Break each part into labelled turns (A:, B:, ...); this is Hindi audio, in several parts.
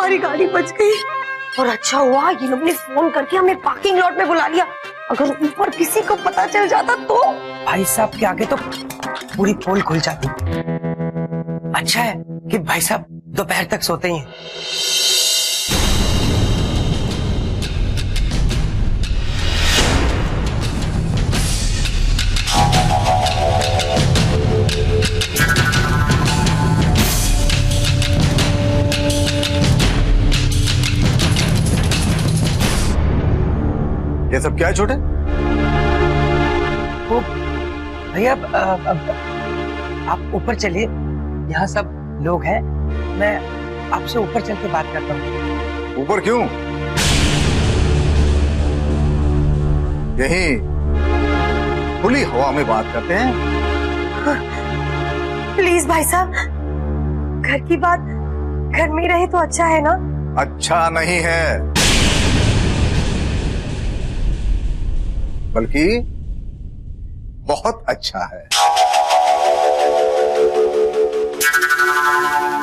A: हमारी गाड़ी बच गई। और अच्छा हुआ ये लोग ने फोन करके हमें पार्किंग लॉट में बुला लिया। अगर ऊपर किसी को पता चल जाता तो
B: भाई साहब के आगे तो पूरी पोल खुल जाती। अच्छा है कि भाई साहब दोपहर तक सोते ही हैं।
C: ये सब क्या है छोटे?
B: वो भैया आप ऊपर चलिए, यहाँ सब लोग हैं, मैं आपसे ऊपर चल के बात करता हूँ।
C: ऊपर क्यों? यहीं खुली हवा में बात करते हैं।
A: प्लीज भाई साहब, घर की बात घर में ही रहे तो अच्छा है ना?
C: अच्छा नहीं है, बल्कि बहुत अच्छा है।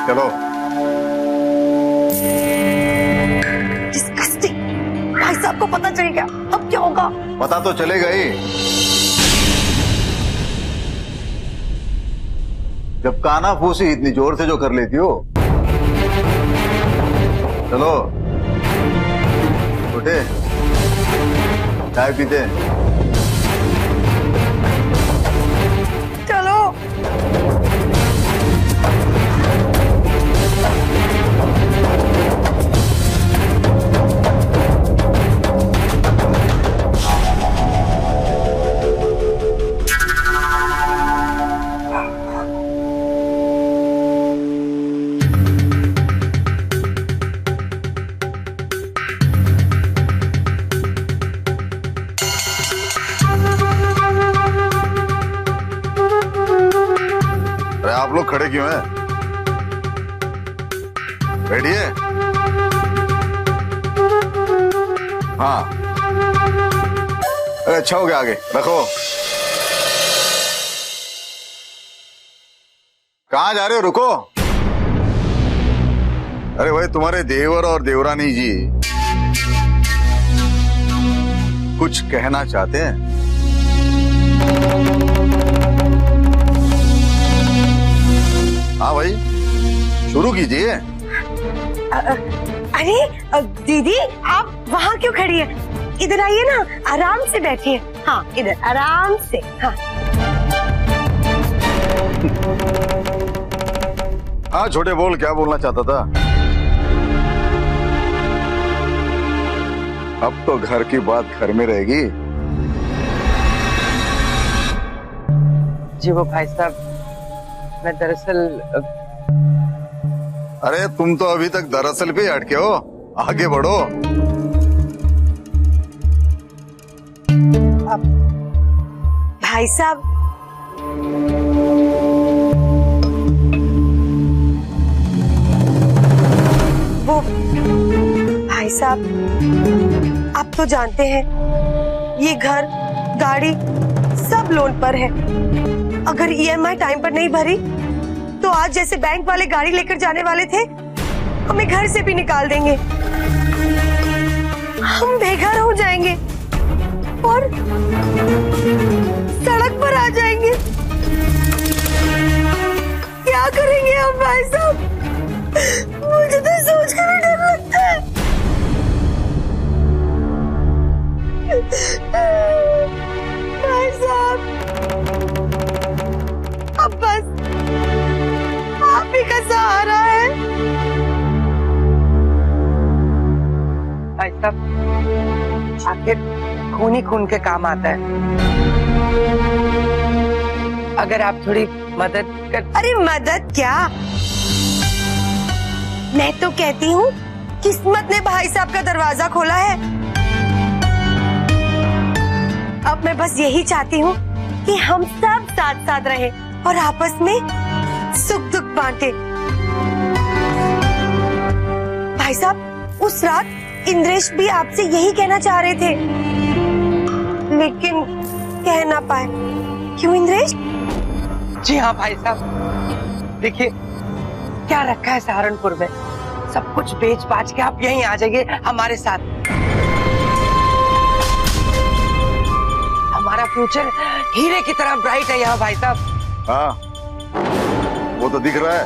C: चलो।
A: डिस्गस्टिंग। भाई साहब को पता चल गया, अब क्या होगा?
C: पता तो चलेगा ही। जब काना फूसी इतनी जोर से जो कर लेती हो। चलो छोटे, चाय पीते हैं।
A: चलो।
C: आप लोग खड़े क्यों हैं? बैठिए। हाँ, अरे अच्छा हो गया, आगे रखो। कहाँ जा रहे हो? रुको। अरे भाई, तुम्हारे देवर और देवरानी जी कुछ कहना चाहते हैं। हाँ भाई, शुरू कीजिए।
A: अरे दीदी, आप वहाँ क्यों खड़ी है? इधर आइए ना, आराम से बैठिए। हाँ, इधर आराम से। हाँ
C: हाँ छोटे, बोल, क्या बोलना चाहता था? अब तो घर की बात घर में रहेगी।
B: जी वो भाई साहब, मैं दरअसल
C: अरे तुम तो अभी तक दरअसल पे अटके हो, आगे बढ़ो।
A: भाई साहब, वो भाई साहब, आप तो जानते हैं ये घर, गाड़ी सब लोन पर है। अगर ईएमआई टाइम पर नहीं भरी तो आज जैसे बैंक वाले गाड़ी लेकर जाने वाले थे, हमें घर से भी निकाल देंगे। हम बेघर हो जाएंगे और सड़क पर आ जाएंगे। क्या करेंगे हम भाई साहब? मुझे तो सोच कर डर लगता है। भाई साहब, अब बस आप ही का सहारा है।
B: भाई साहब, आखिर खून ही खून के काम आता है। अगर आप थोड़ी मदद कर।
A: अरे मदद क्या, मैं तो कहती हूँ किस्मत ने भाई साहब का दरवाजा खोला है। अब मैं बस यही चाहती हूँ कि हम सब साथ साथ रहे और आपस में सुख दुख बांटे। भाई साहब, उस रात इंद्रेश भी आपसे यही कहना चाह रहे थे, लेकिन कह ना पाए। क्यों इंद्रेश?
B: जी हाँ भाई साहब, देखिए क्या रखा है सहारनपुर में, सब कुछ बेच बाच के आप यहीं आ जाइए हमारे साथ। हमारा फ्यूचर हीरे की तरह ब्राइट है यहाँ भाई साहब।
C: हाँ, वो तो दिख रहा है।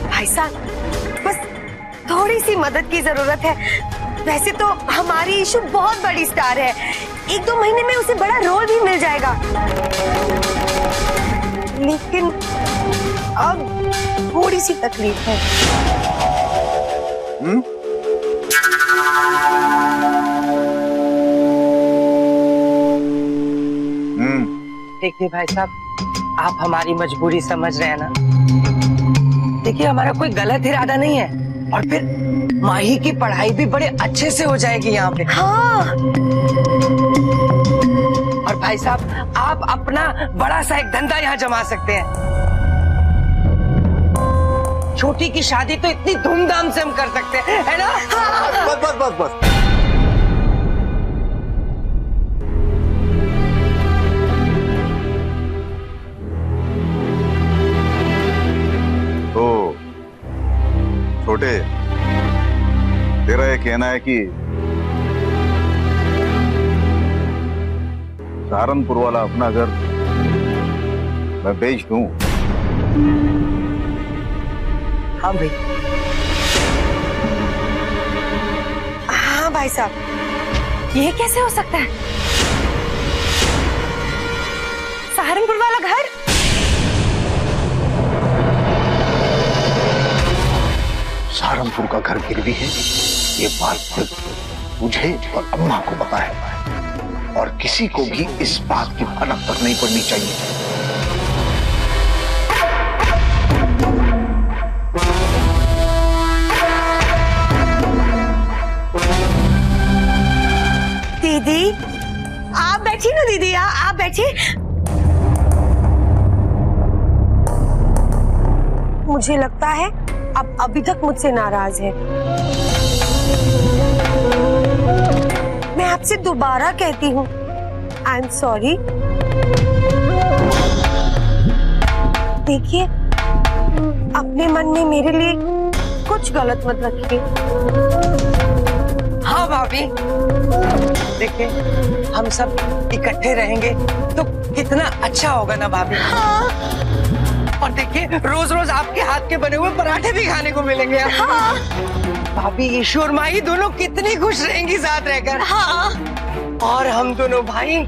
A: भाई साहब, बस थोड़ी सी मदद की जरूरत है। वैसे तो हमारी इशू बहुत बड़ी स्टार है, 1-2 महीने में उसे बड़ा रोल भी मिल जाएगा, लेकिन अब थोड़ी सी तकलीफ है।
B: देखिए भाई साहब, आप हमारी मजबूरी समझ रहे हैं ना। देखिए हमारा कोई गलत इरादा नहीं है, और फिर माही की पढ़ाई भी बड़े अच्छे से हो जाएगी यहाँ पे।
A: हाँ।
B: और भाई साहब, आप अपना बड़ा सा एक धंधा यहाँ जमा सकते हैं। छोटी की शादी तो इतनी धूमधाम से हम कर सकते हैं, है ना?
C: बस बस बस बस। तो छोटे, तेरा ये कहना है कि सहारनपुर वाला अपना घर मैं बेच दूं?
B: हाँ भाई।
A: हाँ भाई साहब, ये कैसे हो सकता है? सहारनपुर वाला घर?
D: सहारनपुर का घर गिरवी है, ये बात सिर्फ तुझे और अम्मा को पता है, और किसी को भी इस बात की भनक तक नहीं पड़नी चाहिए।
A: दीदी, आप बैठिए ना। दीदी, आप बैठिए। मुझे लगता है आप अभी तक मुझसे नाराज है। मैं आपसे दोबारा कहती हूँ, आई एम सॉरी। देखिए, अपने मन में मेरे लिए कुछ गलत मत रखिए।
B: हाँ भाभी, देखिए हम सब इकट्ठे रहेंगे तो कितना अच्छा होगा ना भाभी।
A: हाँ।
B: और देखिए रोज रोज आपके हाथ के बने हुए पराठे भी खाने को मिलेंगे।
A: हाँ।
B: भाभी, ईशु और माही दोनों कितनी खुश रहेंगी साथ रहकर।
A: हाँ। और
B: हम दोनों भाई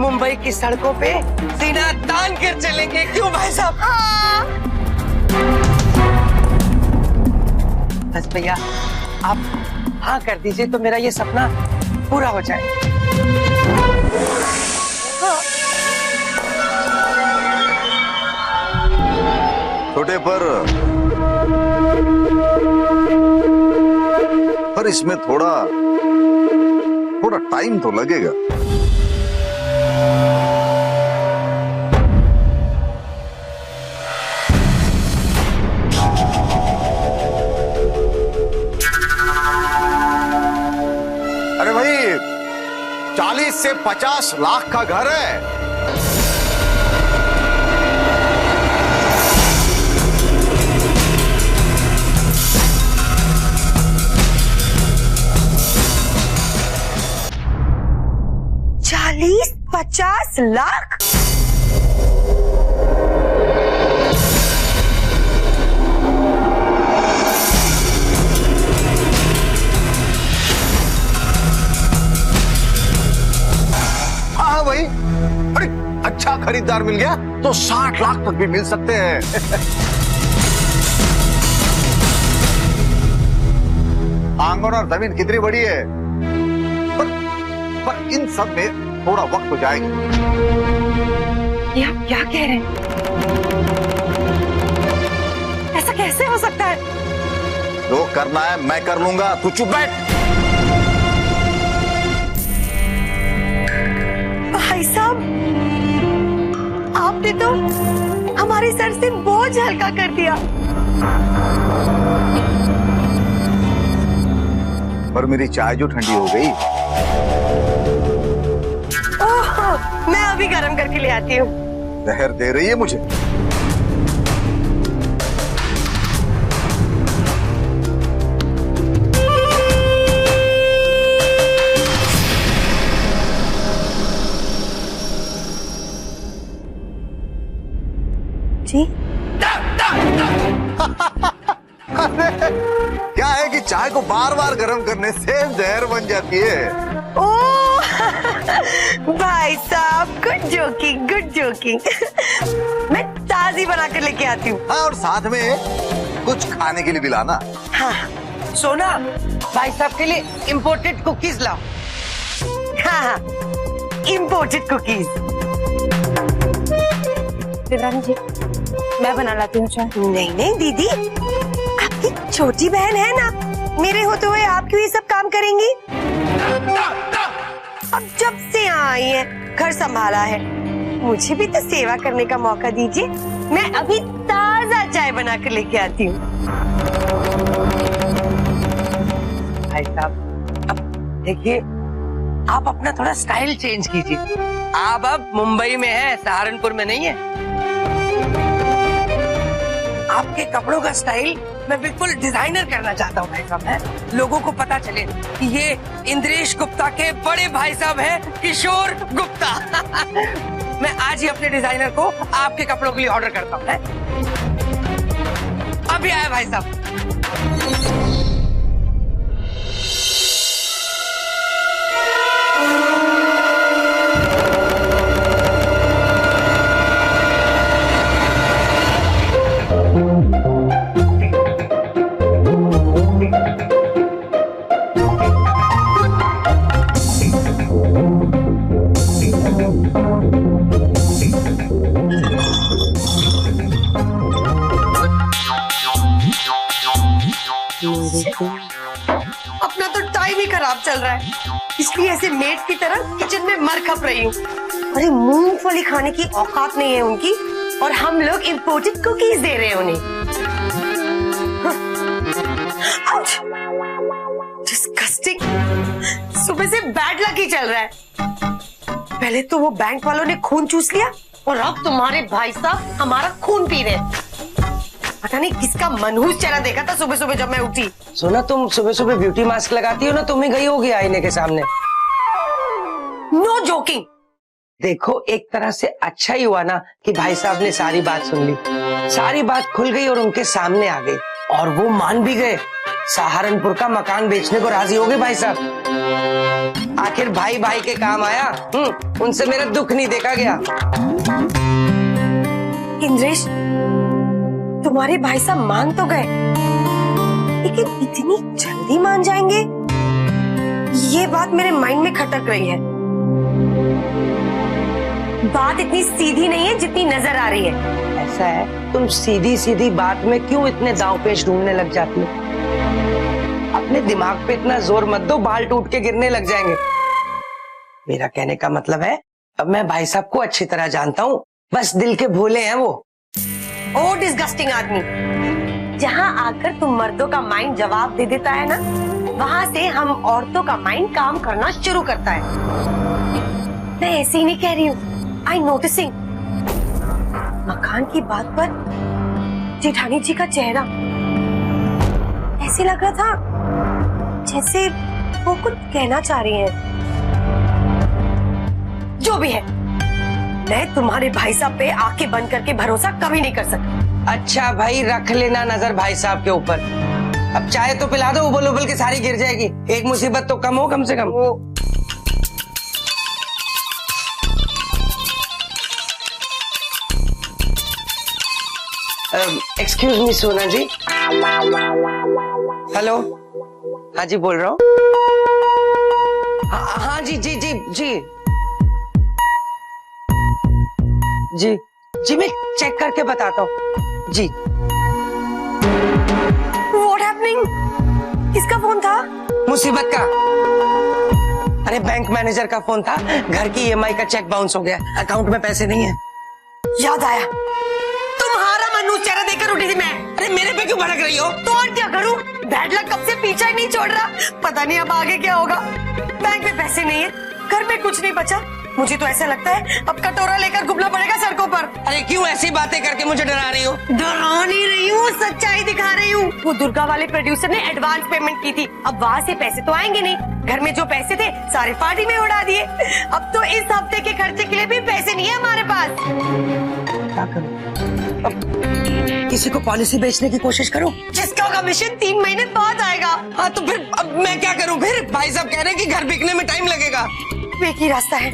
B: मुंबई की सड़कों पे सीना तान कर चलेंगे, क्यों भाई साहब?
A: हाँ।
B: बस भैया, आप हाँ कर दीजिए तो मेरा ये सपना पूरा हो जाए।
C: छोटे पर इसमें थोड़ा टाइम तो लगेगा। अरे भाई, 40 से 50 लाख का घर है।
A: चालीस 50 लाख?
C: हाँ भाई, अरे अच्छा खरीदार मिल गया तो 60 लाख तक भी मिल सकते हैं। आंगन और जमीन कितनी बड़ी है, पर इन सब में थोड़ा वक्त तो जाएगा।
A: ये आप क्या कह रहे हैं? ऐसा कैसे हो सकता है?
C: जो करना है मैं कर लूंगा, तू चुप बैठ।
A: भाई साहब, आपने तो हमारे सर से बोझ हल्का कर दिया।
C: पर मेरी चाय जो ठंडी हो गई।
A: ओह, मैं अभी गर्म करके ले आती हूँ।
C: जहर दे रही है मुझे। को बार बार गर्म करने से जहर बन जाती है।
A: ओ भाई साहब, गुड जोकिंग, गुड जोकिंग। मैं ताजी बना कर लेके आती हूँ।
C: हाँ, और साथ में कुछ खाने के लिए भी लाना।
A: हाँ
B: सोना, भाई साहब के लिए इम्पोर्टेड कुकीज लाओ।
A: हाँ हाँ, इम्पोर्टेड कुकीज।
E: देवरानी जी, मैं बना लाती हूँ चाय।
A: नहीं नहीं दीदी, आपकी छोटी बहन है ना, मेरे होते हुए आप क्यों ये सब काम करेंगी? अब जब से यहाँ आई है, घर संभाला है, मुझे भी तो सेवा करने का मौका दीजिए। मैं अभी ताजा चाय बना कर लेके आती हूँ।
B: भाई साहब, अब देखिए, आप अपना थोड़ा स्टाइल चेंज कीजिए। आप अब मुंबई में है, सहारनपुर में नहीं है। आपके कपड़ों का स्टाइल मैं बिल्कुल डिजाइनर करना चाहता हूँ भाई साहब। है लोगों को पता चले कि ये इंद्रेश गुप्ता के बड़े भाई साहब हैं, किशोर गुप्ता। मैं आज ही अपने डिजाइनर को आपके कपड़ों के लिए ऑर्डर करता हूँ। अभी आया भाई साहब।
A: अपना तो टाइम ही खराब चल रहा है, इसलिए ऐसे मेड की तरह किचन में मर खप रही हूँ। अरे मूंगफली खाने की औकात नहीं है उनकी, और हम लोग इम्पोर्टेड कुकीज दे रहे हैं उन्हें। डिस्गस्टिंग, सुबह से बैड लक ही चल रहा है। पहले तो वो बैंक वालों ने खून चूस लिया, और अब तुम्हारे भाई साहब हमारा खून पी रहे हैं। पता नहीं किसका मनहूस चेहरा देखा था सुबह सुबह जब मैं उठी।
B: सोना, तुम सुबह सुबह ब्यूटी मास्क लगाती हो ना, तुम ही गई होगी आईने के सामने।
A: No joking.
B: देखो, एक तरह से अच्छा ही हुआ ना कि भाई साहब ने सारी बात सुन ली, सारी बात खुल गई और उनके सामने आ गई, और वो मान भी गए। सहारनपुर का मकान बेचने को राजी हो गए भाई साहब। आखिर भाई भाई के काम आया। उनसे मेरा दुख नहीं देखा गया।
A: इंद्रेश, तुम्हारे भाई साहब मान तो गए, लेकिन इतनी जल्दी मान जाएंगे, ये बात मेरे माइंड में खटक रही है। बात इतनी सीधी नहीं है जितनी नजर आ रही है।
B: ऐसा है, तुम सीधी सीधी बात में क्यों इतने दांव पेच ढूंढने लग जाती हो? अपने दिमाग पे इतना जोर मत दो, बाल टूट के गिरने लग जाएंगे। मेरा कहने का मतलब है, अब मैं भाई साहब को अच्छी तरह जानता हूँ, बस दिल के भोले हैं वो।
A: ओ डिस्गस्टिंग आदमी, जहाँ आकर तुम मर्दों का माइंड जवाब दे देता है ना, वहाँ से हम औरतों का माइंड काम करना शुरू करता है। मैं ऐसे ही नहीं कह रही हूँ, आई नोटिसिंग। मकान की बात पर जेठानी जी का चेहरा ऐसे लग रहा था जैसे वो कुछ कहना चाह रही हैं। जो भी है, मैं तुम्हारे भाई साहब पे आंखें बंद करके भरोसा कभी नहीं कर सकती।
B: अच्छा भाई, रख लेना नजर भाई साहब के ऊपर। अब चाय तो पिला दो, उबल उबल के सारी गिर जाएगी। एक मुसीबत तो कम हो, कम से कम। एक्सक्यूज मी सोना जी। हेलो, हाँ जी बोल रहा हूँ। हाँ जी जी जी जी जी जी, मैं चेक करके बताता हूँ जी।
A: What happening? किसका फोन था?
B: मुसीबत का। अरे बैंक मैनेजर का फोन था, घर की EMI का चेक बाउंस हो गया, अकाउंट में पैसे नहीं है।
A: याद आया, तुम्हारा मनहूस चेहरा देखकर उठी थी मैं।
B: अरे मेरे पे क्यों भड़क रही हो?
A: तो और क्या करूं? बैड लक कब से पीछा ही नहीं छोड़ रहा। पता नहीं अब आगे क्या होगा। बैंक में पैसे नहीं है, घर में कुछ नहीं बचा। मुझे तो ऐसा लगता है अब कटोरा लेकर घूमना पड़ेगा सड़कों पर।
B: अरे क्यों ऐसी बातें करके मुझे डरा रही हो?
A: डरा नहीं रही हूँ, सच्चाई दिखा रही हूँ। वो दुर्गा वाले प्रोड्यूसर ने एडवांस पेमेंट की थी, अब वहाँ से पैसे तो आएंगे नहीं। घर में जो पैसे थे सारे पार्टी में उड़ा दिए। अब तो इस हफ्ते के खर्चे के लिए भी पैसे नहीं है हमारे पास।
B: क्या करूं? किसी को पॉलिसी बेचने की कोशिश करूं
A: जिसका कमीशन 3 महीने बाद आएगा।
B: हाँ तो फिर अब मैं क्या करूं? फिर भाई साहब कह रहे हैं कि घर बिकने में टाइम लगेगा।
A: एक ही रास्ता है,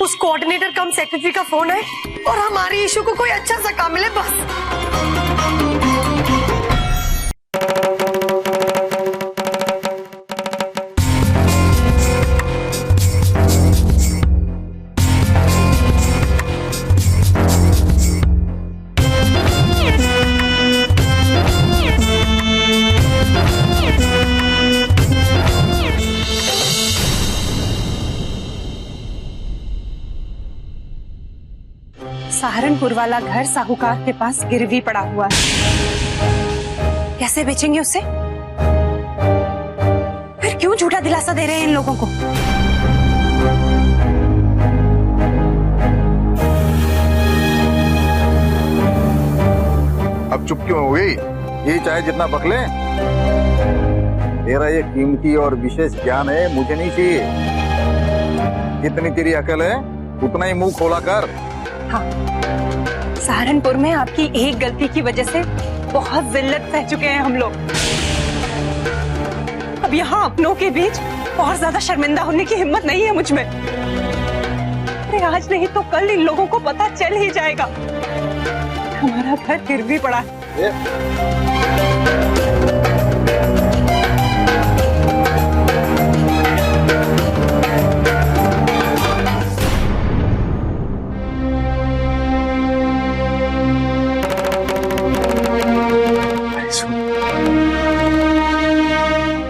A: उस कोऑर्डिनेटर कम सेक्रेटरी का फोन है और हमारी इशू को कोई अच्छा सा काम मिले बस।
E: सहारनपुर वाला घर साहूकार के पास गिरवी पड़ा हुआ है। कैसे बेचेंगे उसे? फिर क्यों झूठा दिलासा दे रहे हैं इन लोगों को?
C: अब चुप क्यों हो गई? ये चाहे जितना बकले, तेरा ये कीमती और विशेष ज्ञान है मुझे नहीं चाहिए। जितनी तेरी अकल है उतना ही मुंह खोला कर।
E: हाँ, सहारनपुर में आपकी एक गलती की वजह से बहुत जिल्लत सह चुके हैं हम लोग। अब यहाँ अपनों के बीच और ज्यादा शर्मिंदा होने की हिम्मत नहीं है मुझ में। अरे आज नहीं तो कल इन लोगों को पता चल ही जाएगा। हमारा घर गिरवी पड़ा है।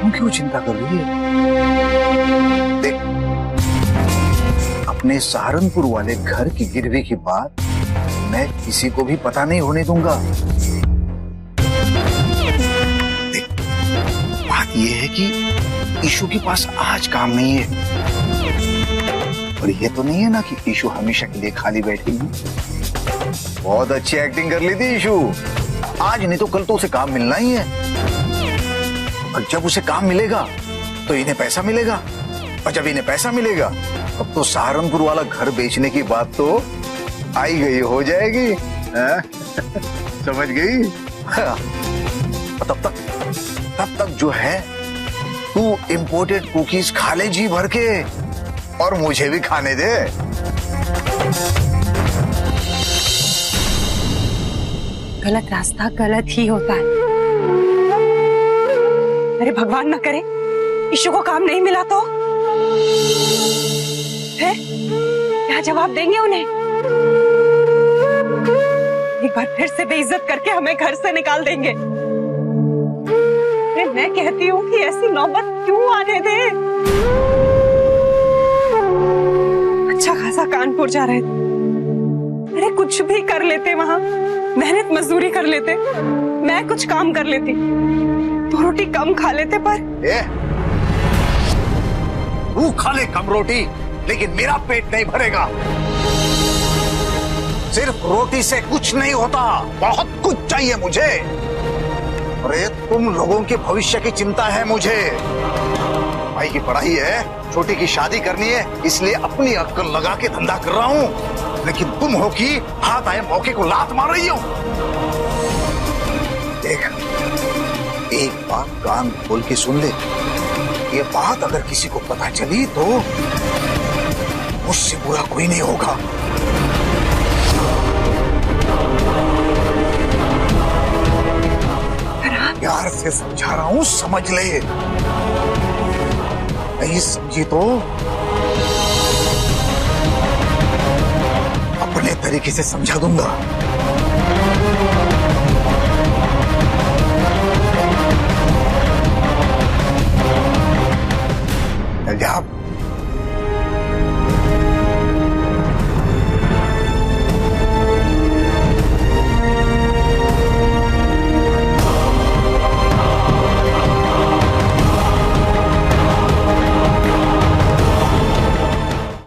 D: क्यों चिंता कर रही है? देख, अपने सहारनपुर वाले घर की गिरवी की बात मैं किसी को भी पता नहीं होने दूंगा। देख, बात यह है कि ईशु के पास आज काम नहीं है, और ये तो नहीं है ना कि ईशु हमेशा के लिए खाली बैठेगी। बहुत अच्छी एक्टिंग कर ली थी ईशु। आज नहीं तो कल तो उसे काम मिलना ही है, और जब उसे काम मिलेगा तो इन्हें पैसा मिलेगा, और जब इन्हें पैसा मिलेगा तब तो सहारनपुर वाला घर बेचने की बात तो आई गई हो जाएगी। समझ गई? तब तक जो है तू इंपोर्टेड कुकीज खा ले जी भर के, और मुझे भी खाने दे।
E: गलत रास्ता गलत ही होता है। अरे भगवान ना करे ईशु को काम नहीं मिला तो है? क्या जवाब देंगे उन्हें? एक बार फिर से बेइज्जत करके हमें घर से निकाल देंगे। अरे मैं कहती हूँ कि ऐसी नौबत क्यों आने दे। अच्छा खासा कानपुर जा रहे थे, अरे कुछ भी कर लेते वहां, मेहनत मजदूरी कर लेते, मैं कुछ काम कर लेती, तो रोटी कम खा लेते। पर
D: तू खा ले कम रोटी, लेकिन मेरा पेट नहीं भरेगा। सिर्फ रोटी से कुछ नहीं होता, बहुत कुछ चाहिए मुझे। अरे तुम लोगों के भविष्य की चिंता है मुझे। भाई की पढ़ाई है, छोटी की शादी करनी है, इसलिए अपनी अक्ल लगा के धंधा कर रहा हूँ। लेकिन तुम हो कि हाथ आए मौके को लात मार रही हो। देख, एक बात कान खोल के सुन ले, ये बात अगर किसी को पता चली तो मुझसे बुरा कोई नहीं होगा। प्यार से समझा रहा हूं, समझ ले। नहीं समझी तो अपने तरीके से समझा दूंगा। जा